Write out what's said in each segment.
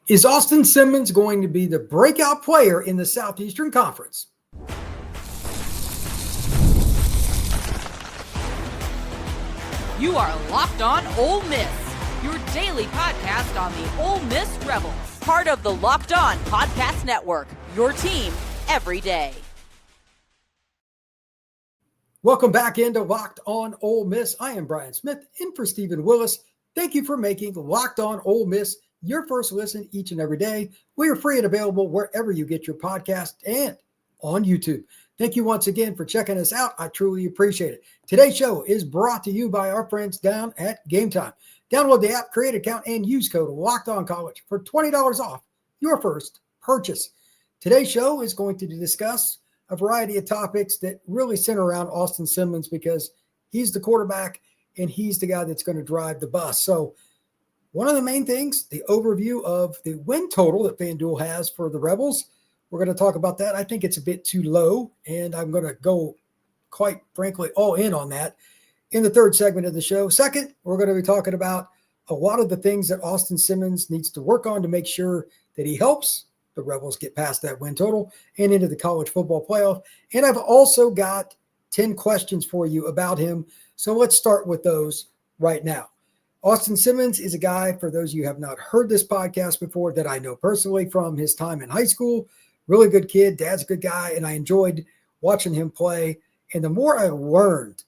Is Austin Simmons going to be the breakout player in the Southeastern Conference? You are Locked On Ole Miss, your daily podcast on the Ole Miss Rebels. Part of the Locked On Podcast Network, your team every day. Welcome back into Locked On Ole Miss. I am Brian Smith, in for Stephen Willis. Thank you for making Locked On Ole Miss your first listen each and every day. We are free and available wherever you get your podcast and on YouTube. Thank you once again for checking us out. I truly appreciate it. Today's show is brought to you by our friends down at Game Time. Download the app, create an account, and use code LOCKEDONCollege for $20 off your first purchase. Today's show is going to discuss a variety of topics that really center around Austin Simmons because he's the quarterback and he's the guy that's going to drive the bus. So one of the main things, the overview of the win total that FanDuel has for the Rebels. We're going to talk about that. I think it's a bit too low, and I'm going to go, quite frankly, all in on that in the third segment of the show. Second, we're going to be talking about a lot of the things that Austin Simmons needs to work on to make sure that he helps the Rebels get past that win total and into the college football playoff. And I've also got 10 questions for you about him. So let's start with those right now. Austin Simmons is a guy, for those of you who have not heard this podcast before, that I know personally from his time in high school. Really good kid. Dad's a good guy, and I enjoyed watching him play. And the more I learned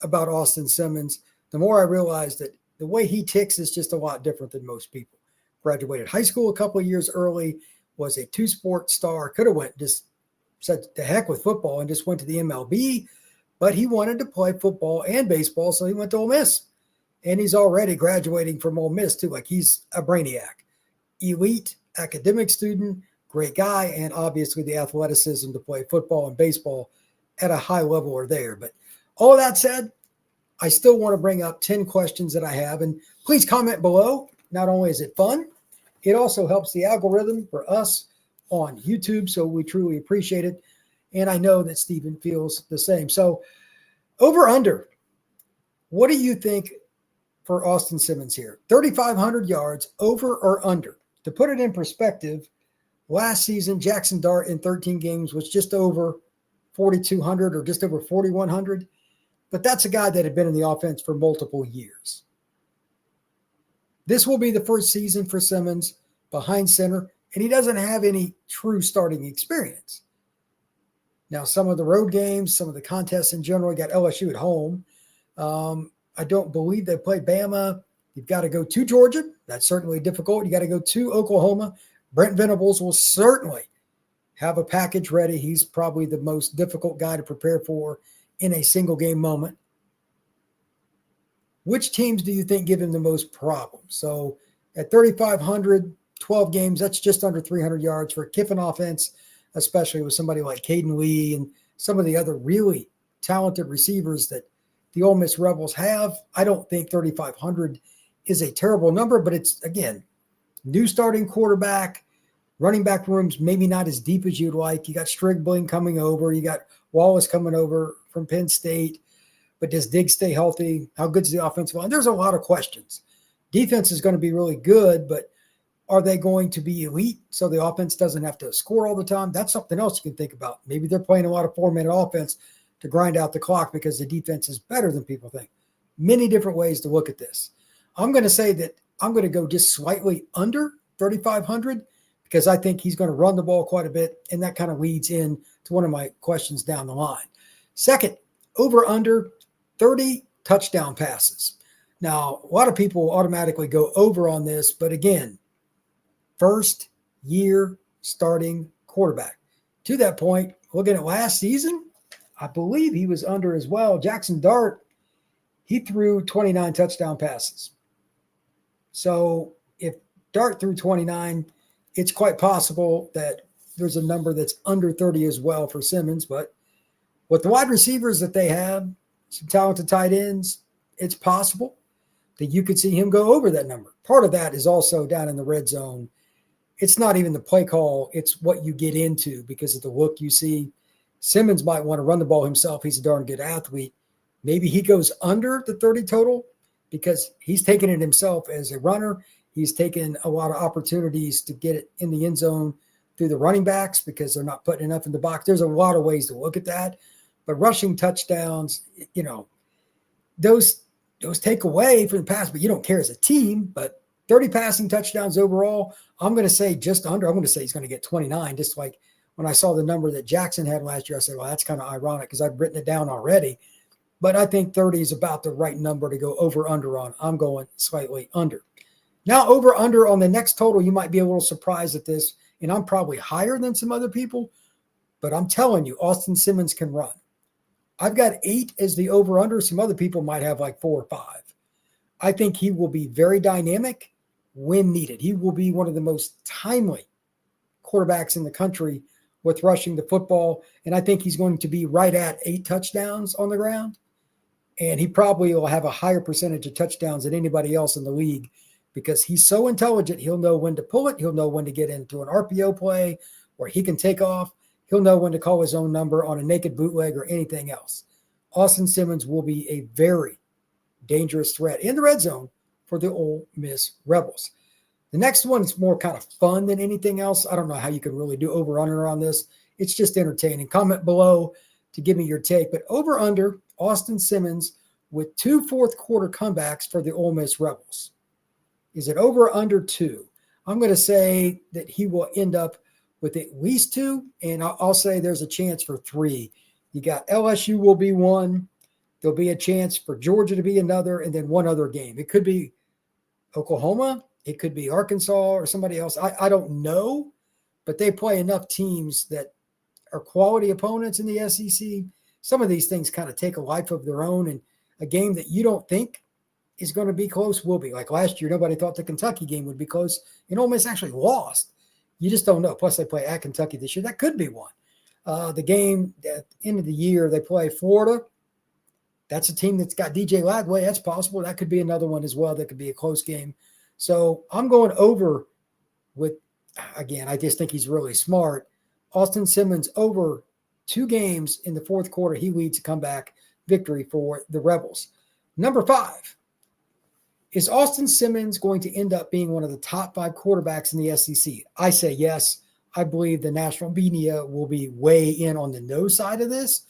about Austin Simmons, the more I realized that the way he ticks is just a lot different than most people. Graduated high school a couple of years early, was a two-sport star, could have went, just said the heck with football and just went to the MLB, but he wanted to play football and baseball, so he went to Ole Miss. And he's already graduating from Ole Miss, too. Like, he's a brainiac. Elite academic student, great guy, and obviously the athleticism to play football and baseball at a high level are there. But all of that said, I still want to bring up 10 questions that I have. And please comment below. Not only is it fun, it also helps the algorithm for us on YouTube, so we truly appreciate it. And I know that Stephen feels the same. So over under, what do you think for Austin Simmons here? 3,500 yards, over or under? To put it in perspective, last season, Jackson Dart in 13 games was just over 4,200 or just over 4,100. But that's a guy that had been in the offense for multiple years. This will be the first season for Simmons behind center, and he doesn't have any true starting experience. Now, some of the road games, some of the contests in general, you got LSU at home. I don't believe they play Bama. You've got to go to Georgia. That's certainly difficult. You got to go to Oklahoma. Brent Venables will certainly have a package ready. He's probably the most difficult guy to prepare for in a single game moment. Which teams do you think give him the most problems? So at 3,500, 12 games, that's just under 300 yards for a Kiffin offense, especially with somebody like Caden Lee and some of the other really talented receivers that the Ole Miss Rebels have. I don't think 3,500 is a terrible number, but it's, again, new starting quarterback, running back rooms maybe not as deep as you'd like. You got Strigling coming over. You got Wallace coming over from Penn State. But does Diggs stay healthy? How good is the offensive line? There's a lot of questions. Defense is going to be really good, but are they going to be elite so the offense doesn't have to score all the time? That's something else you can think about. Maybe they're playing a lot of 4-minute offense to grind out the clock because the defense is better than people think. Many different ways to look at this. I'm going to say that I'm going to go just slightly under 3,500 because I think he's going to run the ball quite a bit, and that kind of leads in to one of my questions down the line. Second, over under 30 touchdown passes. Now, a lot of people automatically go over on this, but again, first year starting quarterback. To that point, looking at last season, I believe he was under as well. Jackson Dart, he threw 29 touchdown passes. So if Dart threw 29, it's quite possible that there's a number that's under 30 as well for Simmons. But with the wide receivers that they have, some talented tight ends, it's possible that you could see him go over that number. Part of that is also down in the red zone. It's not even the play call. It's what you get into because of the look you see. Simmons might want to run the ball himself. He's a darn good athlete. Maybe he goes under the 30 total because he's taking it himself as a runner. He's taken a lot of opportunities to get it in the end zone through the running backs because they're not putting enough in the box. There's a lot of ways to look at that. But rushing touchdowns, those take away from the pass, but you don't care as a team. But 30 passing touchdowns overall, I'm going to say just under. I'm going to say he's going to get 29, just like when I saw the number that Jackson had last year. I said, well, that's kind of ironic because I've written it down already. But I think 30 is about the right number to go over under on. I'm going slightly under. Now, over under on the next total, you might be a little surprised at this, and I'm probably higher than some other people, but I'm telling you, Austin Simmons can run. I've got 8 as the over under. Some other people might have like 4 or 5. I think he will be very dynamic when needed. He will be one of the most timely quarterbacks in the country with rushing the football, and I think he's going to be right at 8 touchdowns on the ground, and he probably will have a higher percentage of touchdowns than anybody else in the league because he's so intelligent. He'll know when to pull it. He'll know when to get into an RPO play where he can take off. He'll know when to call his own number on a naked bootleg or anything else. Austin Simmons will be a very dangerous threat in the red zone for the Ole Miss Rebels. The next one is more kind of fun than anything else. I don't know how you can really do over-under on this. It's just entertaining. Comment below to give me your take. But over-under, Austin Simmons with 2 fourth-quarter comebacks for the Ole Miss Rebels. Is it over or under 2? I'm going to say that he will end up with at least 2, and I'll say there's a chance for 3. You got LSU will be 1. There'll be a chance for Georgia to be another, and then one other game. It could be Oklahoma. It could be Arkansas or somebody else. I don't know, but they play enough teams that are quality opponents in the SEC. Some of these things kind of take a life of their own, and a game that you don't think is going to be close will be. Like last year, nobody thought the Kentucky game would be close, and Ole Miss actually lost. You just don't know. Plus, they play at Kentucky this year. That could be one. The game at the end of the year, they play Florida. That's a team that's got DJ Lagway. That's possible. That could be another one as well. That could be a close game. So I'm going over with, again, I just think he's really smart. Austin Simmons over 2 games in the fourth quarter. He leads a comeback victory for the Rebels. Number 5. Is Austin Simmons going to end up being one of the top 5 quarterbacks in the SEC? I say yes. I believe the national media will be way in on the no side of this,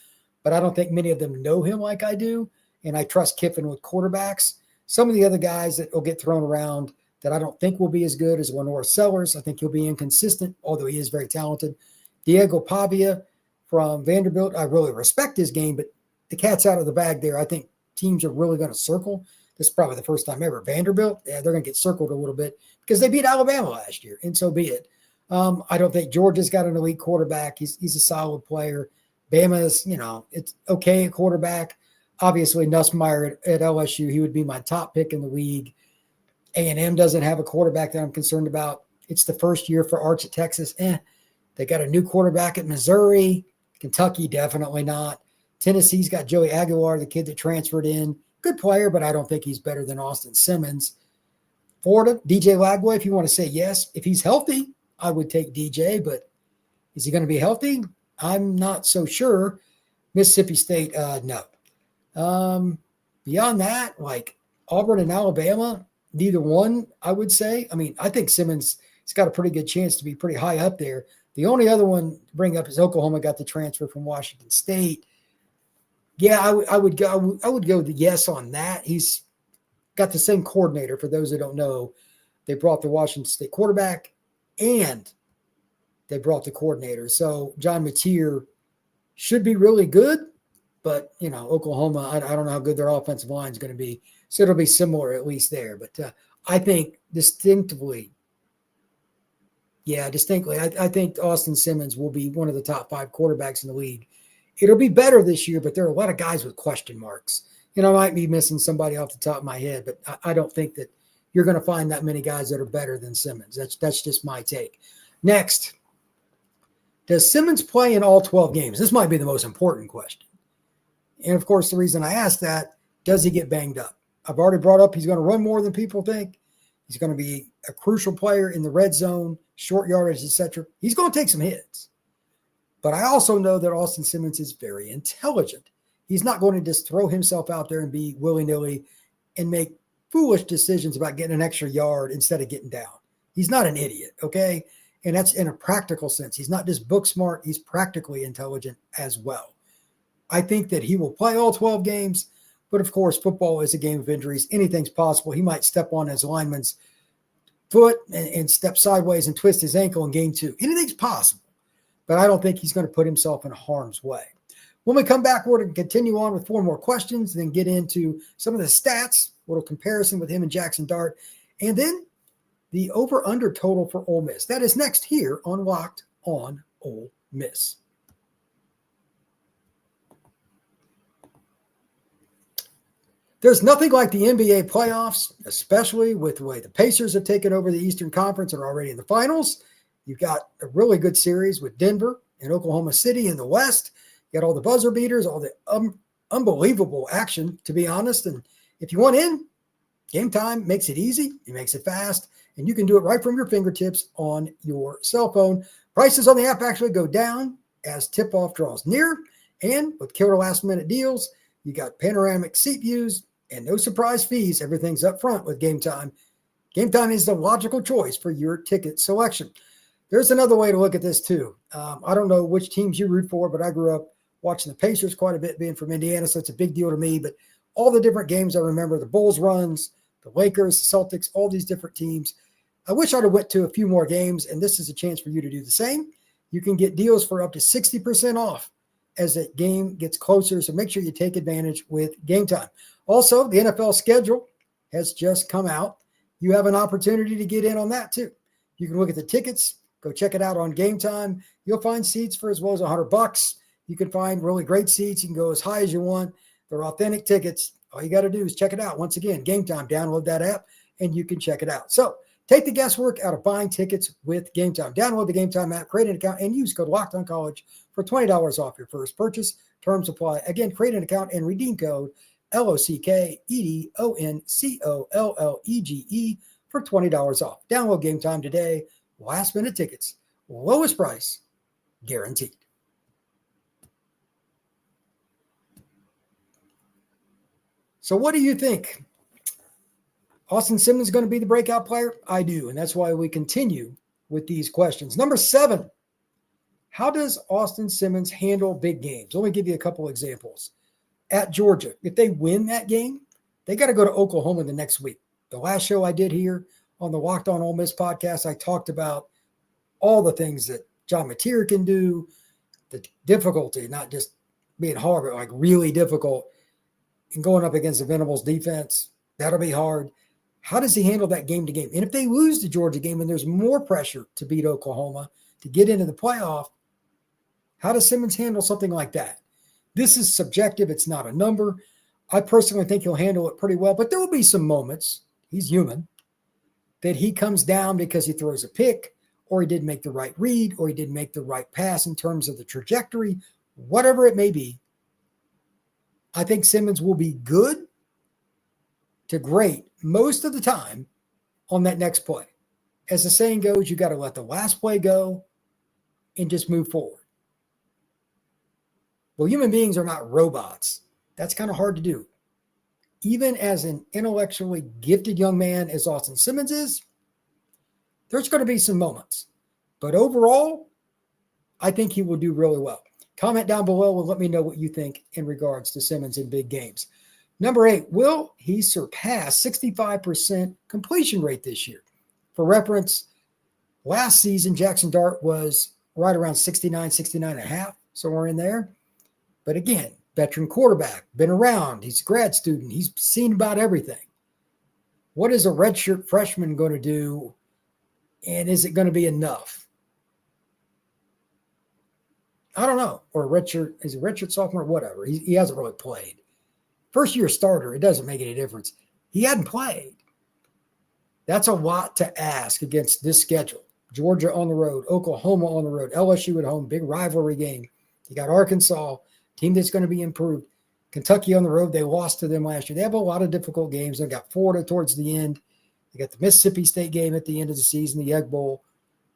but I don't think many of them know him like I do, and I trust Kiffin with quarterbacks. Some of the other guys that will get thrown around that I don't think will be as good as Lenore Sellers. I think he'll be inconsistent, although he is very talented. Diego Pavia from Vanderbilt, I really respect his game, but the cat's out of the bag there. I think teams are really going to circle. This is probably the first time ever. Vanderbilt, they're going to get circled a little bit because they beat Alabama last year, and so be it. I don't think Georgia's got an elite quarterback. He's a solid player. Bama's, it's okay at quarterback. Obviously, Nussmeier at LSU, he would be my top pick in the league. A&M doesn't have a quarterback that I'm concerned about. It's the first year for Arch at Texas. They got a new quarterback at Missouri. Kentucky, definitely not. Tennessee's got Joey Aguilar, the kid that transferred in. Good player, but I don't think he's better than Austin Simmons. Florida, DJ Lagway, if you want to say yes. If he's healthy, I would take DJ, but is he going to be healthy? I'm not so sure. Mississippi State, no. Beyond that, like Auburn and Alabama, neither one, I would say. I mean, I think Simmons has got a pretty good chance to be pretty high up there. The only other one to bring up is Oklahoma got the transfer from Washington State. Yeah, I would go the yes on that. He's got the same coordinator. For those that don't know, they brought the Washington State quarterback and they brought the coordinator. So John Mateer should be really good, but Oklahoma, I don't know how good their offensive line is going to be. So it'll be similar at least there. But I think distinctly, I think Austin Simmons will be one of the top 5 quarterbacks in the league. It'll be better this year, but there are a lot of guys with question marks. I might be missing somebody off the top of my head, but I don't think that you're going to find that many guys that are better than Simmons. That's just my take. Next, does Simmons play in all 12 games? This might be the most important question. And, of course, the reason I asked that, does he get banged up? I've already brought up he's going to run more than people think. He's going to be a crucial player in the red zone, short yardage, etc. He's going to take some hits. But I also know that Austin Simmons is very intelligent. He's not going to just throw himself out there and be willy-nilly and make foolish decisions about getting an extra yard instead of getting down. He's not an idiot, okay? And that's in a practical sense. He's not just book smart, he's practically intelligent as well. I think that he will play all 12 games, but of course, football is a game of injuries. Anything's possible. He might step on his lineman's foot and step sideways and twist his ankle in game 2. Anything's possible, but I don't think he's going to put himself in harm's way. When we come back, we're going to continue on with 4 more questions, then get into some of the stats, a little comparison with him and Jackson Dart, and then the over-under total for Ole Miss. That is next here on Locked on Ole Miss. There's nothing like the NBA playoffs, especially with the way the Pacers have taken over the Eastern Conference and are already in the finals. You've got a really good series with Denver and Oklahoma City in the West. You got all the buzzer beaters, all the unbelievable action, to be honest. And if you want in, Game Time makes it easy. It makes it fast. And you can do it right from your fingertips on your cell phone. Prices on the app actually go down as tip-off draws near. And with killer last-minute deals, you got panoramic seat views and no surprise fees. Everything's up front with Game Time. Game Time is the logical choice for your ticket selection. There's another way to look at this too. I don't know which teams you root for, but I grew up watching the Pacers quite a bit, being from Indiana, so it's a big deal to me. But all the different games I remember, the Bulls runs, the Lakers, the Celtics, all these different teams. I wish I'd have went to a few more games, and this is a chance for you to do the same. You can get deals for up to 60% off as the game gets closer, so make sure you take advantage with Game Time. Also, the NFL schedule has just come out. You have an opportunity to get in on that too. You can look at the tickets, go check it out on Game Time. You'll find seats for as low as $100. You can find really great seats. You can go as high as you want. They're authentic tickets. All you got to do is check it out. Once again, Game Time, download that app and you can check it out. So take the guesswork out of buying tickets with Game Time. Download the Game Time app, create an account, and use code LOCKEDONCollege for $20 off your first purchase. Terms apply. Again, create an account and redeem code LOCKEDONCOLLEGE for $20 off. Download Game Time today. Last minute tickets, lowest price, guaranteed. So what do you think? Austin Simmons is going to be the breakout player? I do, and that's why we continue with these questions. Number 7, how does Austin Simmons handle big games? Let me give you a couple examples. At Georgia, if they win that game, they got to go to Oklahoma the next week. The last show I did here on the Locked On Ole Miss podcast, I talked about all the things that John Mateer can do, the difficulty, not just being hard, but like really difficult, and going up against the Venables defense. That'll be hard. How does he handle that game to game? And if they lose the Georgia game and there's more pressure to beat Oklahoma to get into the playoff, how does Simmons handle something like that? This is subjective. It's not a number. I personally think he'll handle it pretty well, but there will be some moments, he's human, that he comes down because he throws a pick or he didn't make the right read or he didn't make the right pass in terms of the trajectory, whatever it may be. I think Simmons will be good to great most of the time on that next play. As the saying goes, you got to let the last play go and just move forward. Well, human beings are not robots. That's kind of hard to do. Even as an intellectually gifted young man as Austin Simmons is, there's going to be some moments. But overall, I think he will do really well. Comment down below and let me know what you think in regards to Simmons in big games. Number 8, will he surpass 65% completion rate this year? For reference, last season, Jackson Dart was right around 69.5, somewhere in there. But again, veteran quarterback, been around. He's a grad student. He's seen about everything. What is a redshirt freshman going to do? And is it going to be enough? I don't know. Or a redshirt sophomore, whatever. He hasn't really played. First year starter, it doesn't make any difference. He hadn't played. That's a lot to ask against this schedule. Georgia on the road, Oklahoma on the road, LSU at home, big rivalry game. You got Arkansas, team that's going to be improved. Kentucky on the road, they lost to them last year. They have a lot of difficult games. They've got Florida towards the end. They got the Mississippi State game at the end of the season, the Egg Bowl.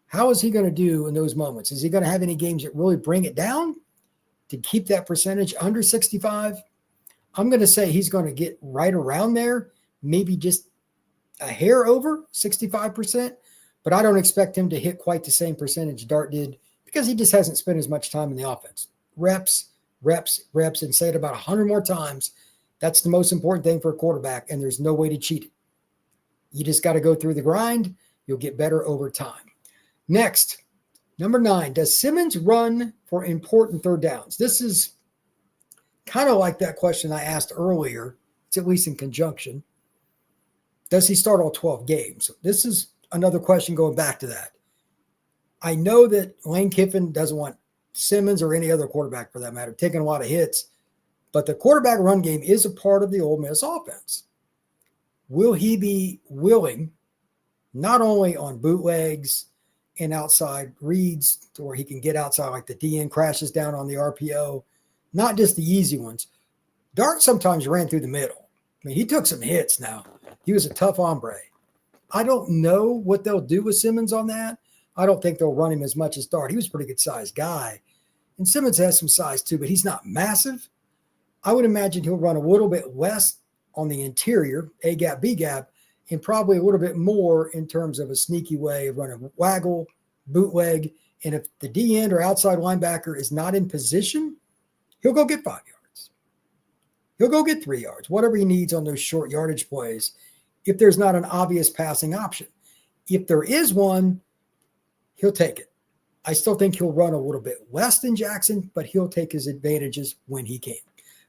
How is he going to do in those moments? Is he going to have any games that really bring it down to keep that percentage under 65? I'm going to say he's going to get right around there, maybe just a hair over 65%, but I don't expect him to hit quite the same percentage Dart did because he just hasn't spent as much time in the offense. Reps, and say it about 100 more times. That's the most important thing for a quarterback, and there's no way to cheat it. You just got to go through the grind. You'll get better over time. Next, number 9, does Simmons run for important third downs? This is kind of like that question I asked earlier. It's at least in conjunction. Does he start all 12 games? This is another question going back to that. I know that Lane Kiffin doesn't want Simmons or any other quarterback for that matter taking a lot of hits, but the quarterback run game is a part of the Ole Miss offense. Will he be willing, not only on bootlegs and outside reads to where he can get outside like the DN crashes down on the RPO, not just the easy ones. Dart sometimes ran through the middle. I mean, he took some hits now. He was a tough hombre. I don't know what they'll do with Simmons on that. I don't think they'll run him as much as Dart. He was a pretty good sized guy. And Simmons has some size too, but he's not massive. I would imagine he'll run a little bit less on the interior, A gap, B gap, and probably a little bit more in terms of a sneaky way of running waggle, bootleg. And if the D end or outside linebacker is not in position, he'll go get 5 yards. He'll go get 3 yards, whatever he needs on those short yardage plays, if there's not an obvious passing option. If there is one, he'll take it. I still think he'll run a little bit less than Jackson, but he'll take his advantages when he can.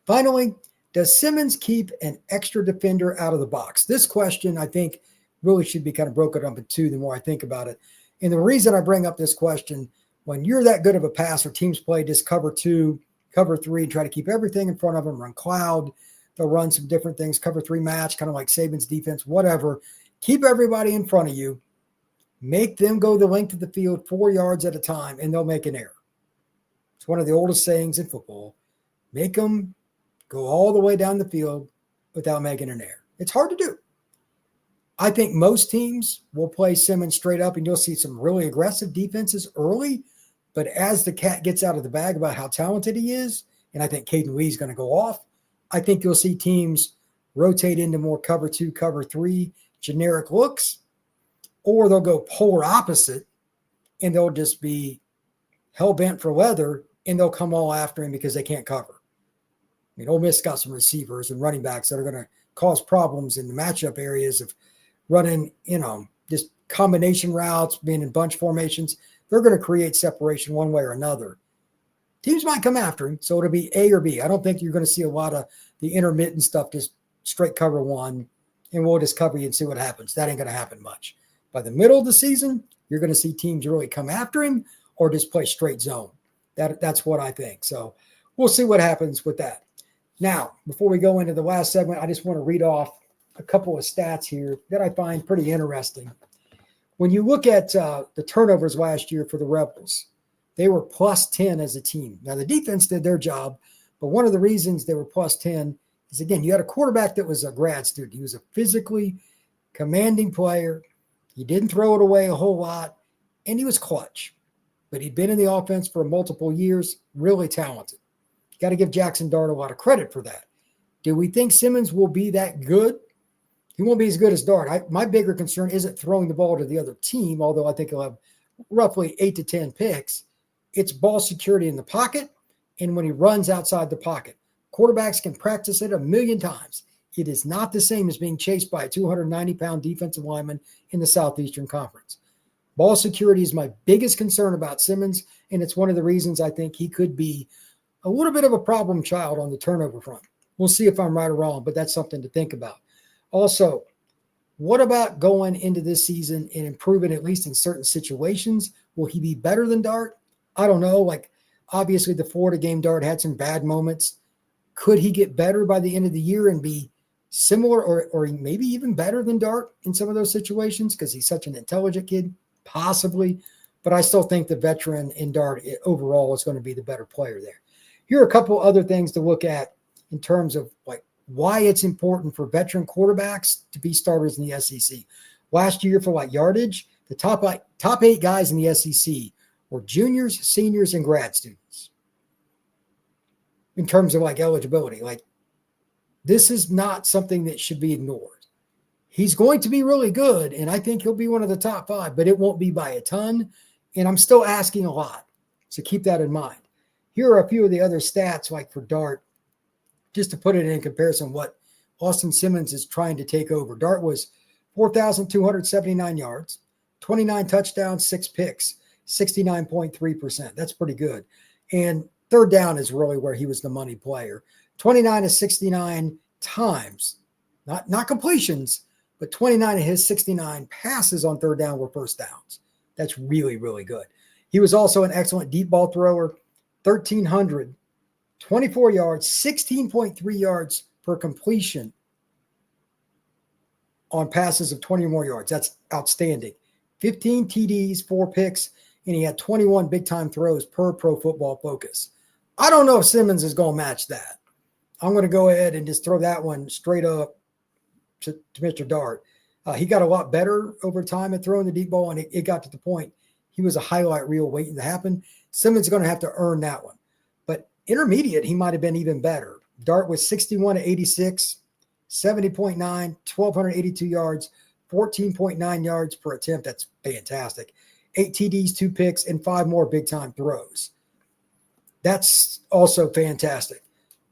Finally, does Simmons keep an extra defender out of the box? This question, I think, really should be kind of broken up in two the more I think about it. And the reason I bring up this question, when you're that good of a passer, teams play just cover 2, cover 3, and try to keep everything in front of them, run cloud. They'll run some different things, cover 3 match, kind of like Saban's defense, whatever. Keep everybody in front of you. Make them go the length of the field 4 yards at a time, and they'll make an error. It's one of the oldest sayings in football. Make them go all the way down the field without making an error. It's hard to do. I think most teams will play Simmons straight up, and you'll see some really aggressive defenses early. But as the cat gets out of the bag about how talented he is, and I think Caden Lee's going to go off, I think you'll see teams rotate into more cover 2, cover 3 generic looks, or they'll go polar opposite, and they'll just be hell-bent for leather, and they'll come all after him because they can't cover. I mean, Ole Miss got some receivers and running backs that are going to cause problems in the matchup areas of running, just combination routes, being in bunch formations. They're going to create separation one way or another. Teams might come after him, so it'll be A or B. I don't think you're going to see a lot of the intermittent stuff, just straight cover 1, and we'll just cover you and see what happens. That ain't going to happen much. By the middle of the season, you're going to see teams really come after him or just play straight zone. That's what I think. So we'll see what happens with that. Now, before we go into the last segment, I just want to read off a couple of stats here that I find pretty interesting. When you look at the turnovers last year for the Rebels, they were plus 10 as a team. Now, the defense did their job, but one of the reasons they were plus 10 is, again, you had a quarterback that was a grad student. He was a physically commanding player. He didn't throw it away a whole lot, and he was clutch. But he'd been in the offense for multiple years, really talented. Got to give Jackson Dart a lot of credit for that. Do we think Simmons will be that good? He won't be as good as Dart. My bigger concern isn't throwing the ball to the other team, although I think he'll have roughly 8 to 10 picks. It's ball security in the pocket and when he runs outside the pocket. Quarterbacks can practice it a million times. It is not the same as being chased by a 290-pound defensive lineman in the Southeastern Conference. Ball security is my biggest concern about Simmons, and it's one of the reasons I think he could be a little bit of a problem child on the turnover front. We'll see if I'm right or wrong, but that's something to think about. Also, what about going into this season and improving, at least in certain situations? Will he be better than Dart? I don't know. Like, obviously, the Florida game, Dart had some bad moments. Could he get better by the end of the year and be similar or maybe even better than Dart in some of those situations because he's such an intelligent kid? Possibly. But I still think the veteran in Dart overall is going to be the better player there. Here are a couple other things to look at in terms of like why it's important for veteran quarterbacks to be starters in the SEC. Last year for like yardage, the top 8 guys in the SEC were juniors, seniors, and grad students. In terms of like eligibility, like this is not something that should be ignored. He's going to be really good, and I think he'll be one of the top 5, but it won't be by a ton, and I'm still asking a lot. So keep that in mind. Here are a few of the other stats, like for Dart, just to put it in comparison what Austin Simmons is trying to take over. Dart was 4,279 yards, 29 touchdowns, 6 picks, 69.3%. That's pretty good. And third down is really where he was the money player. 29 of 69 times, not completions, but 29 of his 69 passes on third down were first downs. That's really, really good. He was also an excellent deep ball thrower, 1,300, 24 yards, 16.3 yards per completion on passes of 20 or more yards. That's outstanding. 15 TDs, 4 picks, and he had 21 big-time throws per Pro Football Focus. I don't know if Simmons is going to match that. I'm going to go ahead and just throw that one straight up to Mr. Dart. He got a lot better over time at throwing the deep ball, and it got to the point he was a highlight reel waiting to happen. Simmons is going to have to earn that one. But intermediate, he might have been even better. Dart was 61 to 86, 70.9, 1,282 yards, 14.9 yards per attempt. That's fantastic. 8 TDs, 2 picks, and 5 more big-time throws. That's also fantastic.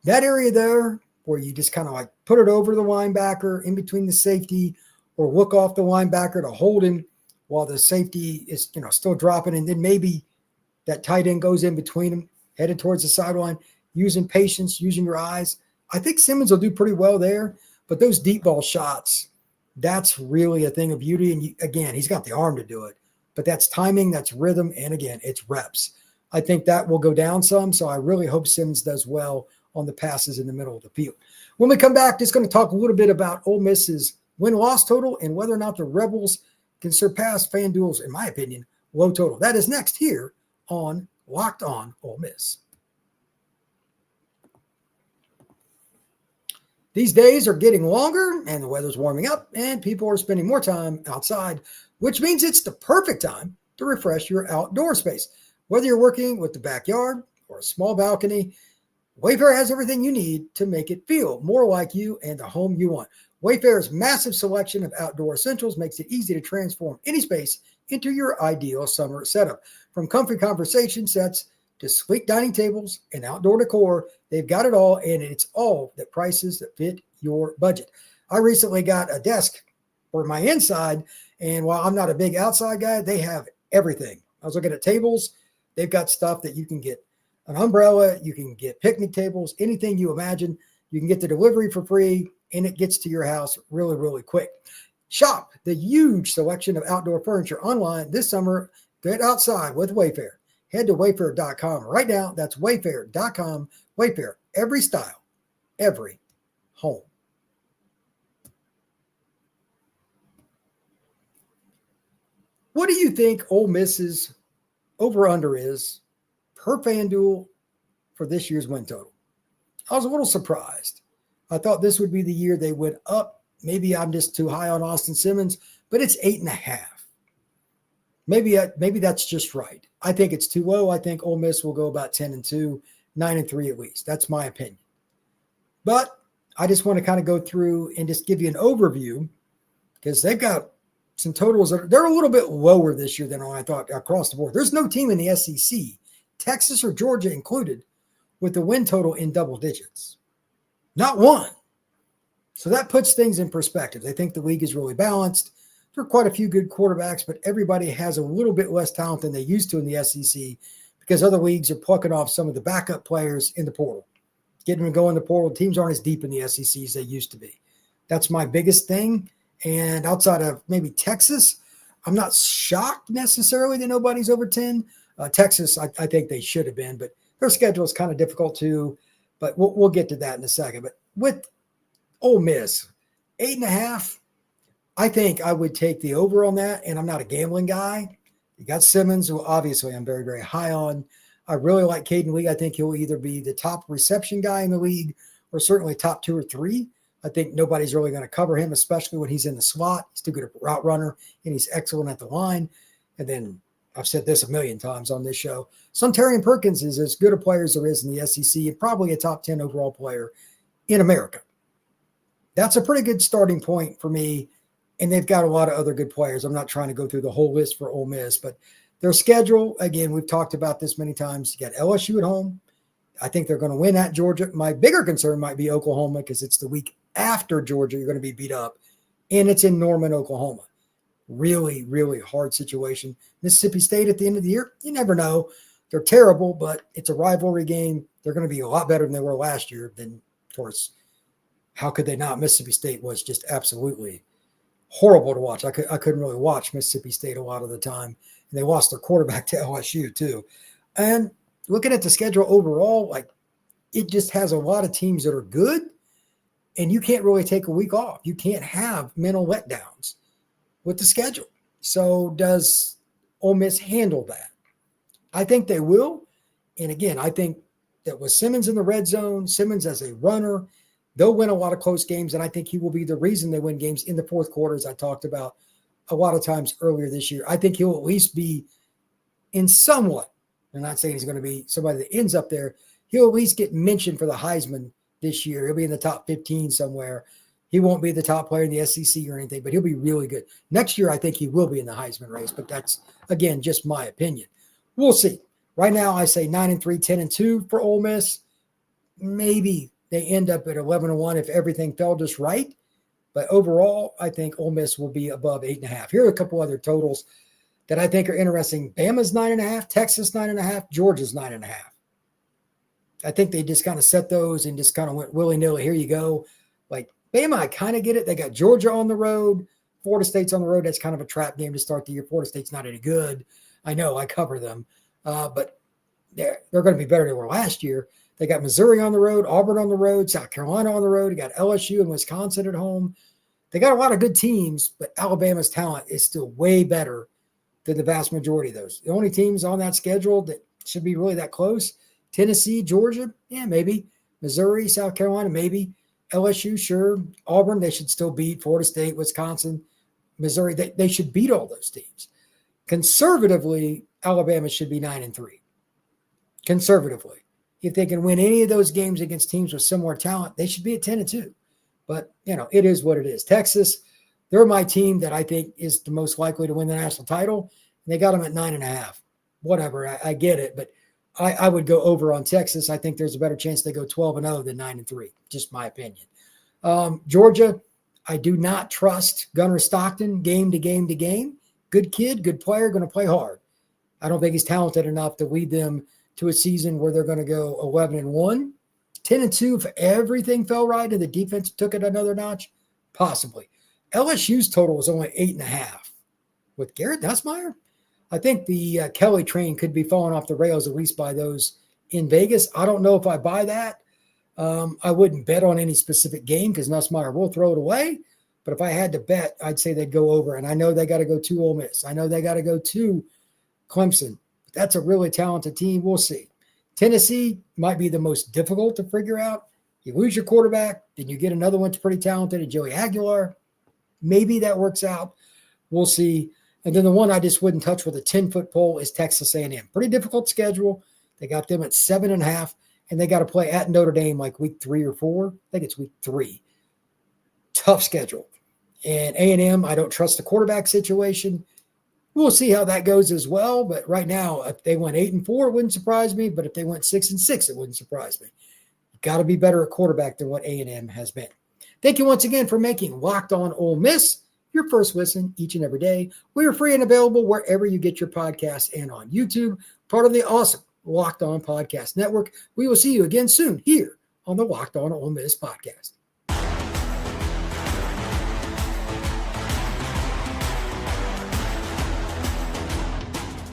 That area there where you just kind of like put it over the linebacker in between the safety or look off the linebacker to hold him while the safety is, still dropping, and then maybe that tight end goes in between them, headed towards the sideline, using patience, using your eyes. I think Simmons will do pretty well there, but those deep ball shots, that's really a thing of beauty. And again, he's got the arm to do it, but that's timing, that's rhythm, and again, it's reps. I think that will go down some, so I really hope Simmons does well on the passes in the middle of the field. When we come back, just going to talk a little bit about Ole Miss's win-loss total and whether or not the Rebels can surpass FanDuel's, in my opinion, low total. That is next here on Locked On Ole Miss. These days are getting longer and the weather's warming up and people are spending more time outside, which means it's the perfect time to refresh your outdoor space. Whether you're working with the backyard or a small balcony, Wayfair has everything you need to make it feel more like you and the home you want. Wayfair's massive selection of outdoor essentials makes it easy to transform any space into your ideal summer setup. From comfy conversation sets to sleek dining tables and outdoor decor, they've got it all, and it's all at prices that fit your budget. I recently got a desk for my inside, and while I'm not a big outside guy, they have everything. I was looking at tables. They've got stuff that you can get an umbrella, you can get picnic tables, anything you imagine. You can get the delivery for free, and it gets to your house really, really quick. Shop the huge selection of outdoor furniture online this summer. Get outside with Wayfair. Head to Wayfair.com right now. That's Wayfair.com. Wayfair, every style, every home. What do you think Ole Miss's over-under is per FanDuel for this year's win total? I was a little surprised. I thought this would be the year they went up. Maybe I'm just too high on Austin Simmons, but it's 8.5. Maybe that's just right. I think it's too low. I think Ole Miss will go about 10-2, 9-3 at least. That's my opinion. But I just want to kind of go through and just give you an overview because they've got some totals that they're a little bit lower this year than I thought across the board. There's no team in the SEC, Texas or Georgia included, with the win total in double digits. Not one. So that puts things in perspective. They think the league is really balanced. There are quite a few good quarterbacks, but everybody has a little bit less talent than they used to in the SEC because other leagues are plucking off some of the backup players in the portal, getting them to go in the portal. Teams aren't as deep in the SEC as they used to be. That's my biggest thing. And outside of maybe Texas, I'm not shocked necessarily that nobody's over 10. Texas, I think they should have been, but their schedule is kind of difficult too. But we'll get to that in a second. But with Ole Miss, 8.5, I think I would take the over on that, and I'm not a gambling guy. You got Simmons, who obviously I'm very, very high on. I really like Caden Lee. I think he'll either be the top reception guy in the league or certainly top 2 or 3. I think nobody's really going to cover him, especially when he's in the slot. He's too good a route runner, and he's excellent at the line. And then I've said this a million times on this show. Suntarine Perkins is as good a player as there is in the SEC and probably a top 10 overall player in America. That's a pretty good starting point for me And they've got a lot of other good players. I'm not trying to go through the whole list for Ole Miss, but their schedule, again, we've talked about this many times. You got LSU at home. I think they're going to win at Georgia. My bigger concern might be Oklahoma because it's the week after Georgia. You're going to be beat up, and it's in Norman, Oklahoma. Really, really hard situation. Mississippi State at the end of the year, you never know. They're terrible, but it's a rivalry game. They're going to be a lot better than they were last year. Then, of course, how could they not? Mississippi State was just absolutely horrible to watch. I couldn't really watch Mississippi State a lot of the time. And they lost their quarterback to LSU too. And looking at the schedule overall, like it just has a lot of teams that are good, and you can't really take a week off. You can't have mental letdowns with the schedule. So does Ole Miss handle that? I think they will. And again, I think that with Simmons in the red zone, Simmons as a runner, they'll win a lot of close games, and I think he will be the reason they win games in the fourth quarter, as I talked about a lot of times earlier this year. I think he'll at least be in somewhat, I'm not saying he's going to be somebody that ends up there, he'll at least get mentioned for the Heisman this year. He'll be in the top 15 somewhere. He won't be the top player in the SEC or anything, but he'll be really good. Next year, I think he will be in the Heisman race, but that's, again, just my opinion. We'll see. Right now, I say 9-3, 10-2 for Ole Miss. Maybe they end up at 11-1 if everything fell just right. But overall, I think Ole Miss will be above 8.5. Here are a couple other totals that I think are interesting. Bama's 9.5, Texas 9.5, Georgia's 9.5. I think they just kind of set those and just kind of went willy-nilly. Here you go. Like Bama, I kind of get it. They got Georgia on the road. Florida State's on the road. That's kind of a trap game to start the year. Florida State's not any good. I know, I cover them. But they're going to be better than they were last year. They got Missouri on the road, Auburn on the road, South Carolina on the road. You got LSU and Wisconsin at home. They got a lot of good teams, but Alabama's talent is still way better than the vast majority of those. The only teams on that schedule that should be really that close, Tennessee, Georgia, yeah, maybe. Missouri, South Carolina, maybe. LSU, sure. Auburn, they should still beat. Florida State, Wisconsin, Missouri, they should beat all those teams. Conservatively, Alabama should be 9-3. Conservatively. If they can win any of those games against teams with similar talent, they should be at 10-2. But, it is what it is. Texas, they're my team that I think is the most likely to win the national title. And they got them at 9.5. Whatever, I get it. But I would go over on Texas. I think there's a better chance they go 12-0 than 9-3. Just my opinion. Georgia, I do not trust Gunnar Stockton game to game to game. Good kid, good player, going to play hard. I don't think he's talented enough to lead them to a season where they're going to go 11-1, 10-2 if everything fell right and the defense took it another notch, possibly. LSU's total was only 8.5. With Garrett Nussmeier, I think the Kelly train could be falling off the rails, at least by those in Vegas. I don't know if I buy that. I wouldn't bet on any specific game because Nussmeier will throw it away. But if I had to bet, I'd say they'd go over. And I know they got to go to Ole Miss. I know they got to go to Clemson. That's a really talented team. We'll see. Tennessee might be the most difficult to figure out. You lose your quarterback, then you get another one that's pretty talented, Joey Aguilar. Maybe that works out. We'll see. And then the one I just wouldn't touch with a 10-foot pole is Texas A&M. Pretty difficult schedule. They got them at 7.5, and they got to play at Notre Dame like week 3 or 4. I think it's week 3. Tough schedule. And A&M, I don't trust the quarterback situation. We'll see how that goes as well. But right now, if they went 8-4, it wouldn't surprise me. But if they went 6-6, it wouldn't surprise me. You've got to be better at quarterback than what A&M has been. Thank you once again for making Locked On Ole Miss your first listen each and every day. We are free and available wherever you get your podcasts and on YouTube, part of the awesome Locked On Podcast Network. We will see you again soon here on the Locked On Ole Miss podcast.